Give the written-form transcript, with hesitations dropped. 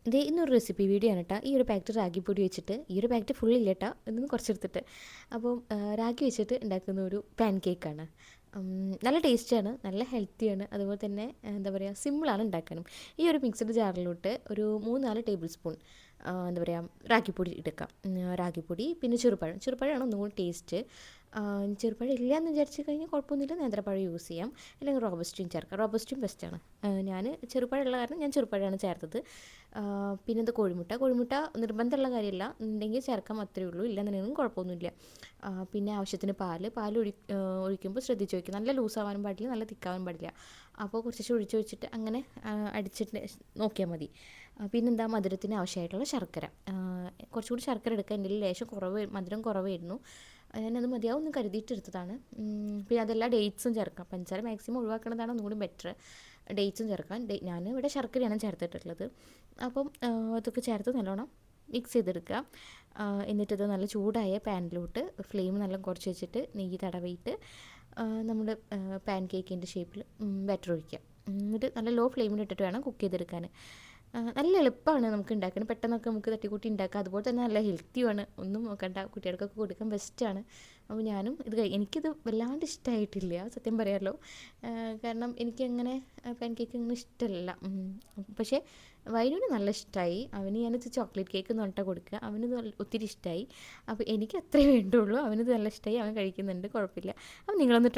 ഇത് ഇന്നൊരു recipe video ആണ് കേട്ടോ. ഈ ഒരു പാക്കറ്റ് റാഗിപ്പൊടി വെച്ചിട്ട്, ഈ ഒരു പാക്കറ്റ് ഫുൾ ഇല്ല കേട്ടോ, ഇതൊന്ന് കുറച്ചെടുത്തിട്ട്, അപ്പം റാഗി വെച്ചിട്ട് ഉണ്ടാക്കുന്ന ഒരു പാൻ കേക്കാണ്. നല്ല ടേസ്റ്റാണ്, നല്ല ഹെൽത്തിയാണ്, അതുപോലെ തന്നെ എന്താ പറയുക, സിമ്പിളാണ് ഉണ്ടാക്കാനും. ഈ ഒരു മിക്സഡ് ജാറിലോട്ട് ഒരു 3-4 ടേബിൾ സ്പൂൺ എന്താ പറയുക റാഗിപ്പൊടി എടുക്കാം. റാഗിപ്പൊടി പിന്നെ ചെറുപഴമാണ് ഒന്നും കൂടി ടേസ്റ്റ്. ചെറുപഴം ഇല്ലയെന്ന് വിചാരിച്ച് കഴിഞ്ഞാൽ കുഴപ്പമൊന്നുമില്ല, നേന്ത്രപ്പഴം യൂസ് ചെയ്യാം, അല്ലെങ്കിൽ റോബസ്റ്റും ചേർക്കാം. റോബസ്റ്റും ബെസ്റ്റാണ്. ഞാൻ ചെറുപഴം ഉള്ള കാരണം ഞാൻ ചെറുപഴമാണ് ചേർത്തത്. പിന്നെന്ത് കോഴിമുട്ട നിർബന്ധമുള്ള കാര്യമില്ല, ഉണ്ടെങ്കിൽ ചേർക്കാം, അത്രയേ ഉള്ളൂ, ഇല്ലെന്നുണ്ടെങ്കിലും കുഴപ്പമൊന്നുമില്ല. പിന്നെ ആവശ്യത്തിന് പാൽ ഒഴിക്കുമ്പോൾ ശ്രദ്ധിച്ച് വയ്ക്കും, നല്ല ലൂസാവാനും പാടില്ല, നല്ല തിക്കാവാനും പാടില്ല. അപ്പോൾ കുറച്ച് ഒഴിച്ച് വെച്ചിട്ട് അങ്ങനെ അടിച്ചിട്ട് നോക്കിയാൽ മതി. പിന്നെന്താ, മധുരത്തിന് ആവശ്യമായിട്ടുള്ള ശർക്കര, കുറച്ചുകൂടി ശർക്കര എടുക്കുക. എൻ്റെ ലേശം മധുരം കുറവായിരുന്നു, ഞാനത് മതിയാവും എന്ന് കരുതിയിട്ടെടുത്തതാണ്. പിന്നെ അതെല്ലാം ഡേറ്റ്സും ചേർക്കാം, പഞ്ചസാര മാക്സിമം ഒഴിവാക്കുന്നതാണ് ഒന്നുകൂടി ബെറ്റർ. ഡേറ്റ്സും ചേർക്കാം. ഞാൻ ഇവിടെ ശർക്കരയാണ് ചേർത്തിട്ടുള്ളത്. അപ്പം അതൊക്കെ ചേർത്ത് നല്ലോണം മിക്സ് ചെയ്തെടുക്കുക. എന്നിട്ടത് നല്ല ചൂടായ പാനിലോട്ട് ഫ്ലെയിം നല്ല കുറച്ച് വെച്ചിട്ട് നെയ്യ് തടവിയിട്ട് നമ്മൾ പാൻ കേക്കിൻ്റെ ഷേപ്പിൽ ബാറ്റർ ഒഴിക്കുക. എന്നിട്ട് നല്ല ലോ ഫ്ലെയിമിലിട്ടിട്ട് വേണം കുക്ക് ചെയ്തെടുക്കാൻ. നല്ല എളുപ്പമാണ് നമുക്ക് ഉണ്ടാക്കാൻ, പെട്ടെന്നൊക്കെ നമുക്ക് തട്ടിക്കൂട്ടി ഉണ്ടാക്കാം, അതുപോലെ തന്നെ നല്ല ഹെൽത്തിയുമാണ്, ഒന്നും നോക്കണ്ട, കുട്ടികൾക്കൊക്കെ കൊടുക്കാൻ ബെസ്റ്റാണ്. അപ്പോൾ ഞാനും എനിക്കിത് വല്ലാണ്ട് ഇഷ്ടമായിട്ടില്ല, സത്യം പറയാമല്ലോ. കാരണം എനിക്കങ്ങനെ പാൻ കേക്ക് അങ്ങനെ ഇഷ്ടമല്ല. പക്ഷേ വൈനുവിന് നല്ല ഇഷ്ടമായി, അവന് ഞാനിത് ചോക്ലേറ്റ് കേക്ക് എന്ന് പറഞ്ഞിട്ട് കൊടുക്കുക, അവനിത് ഒത്തിരി ഇഷ്ടമായി. അപ്പോൾ എനിക്ക് അത്രേ വേണ്ടുള്ളൂ, അവനിത് നല്ല ഇഷ്ടമായി, അവൻ കഴിക്കുന്നുണ്ട്, കുഴപ്പമില്ല. അപ്പോൾ നിങ്ങളൊന്ന്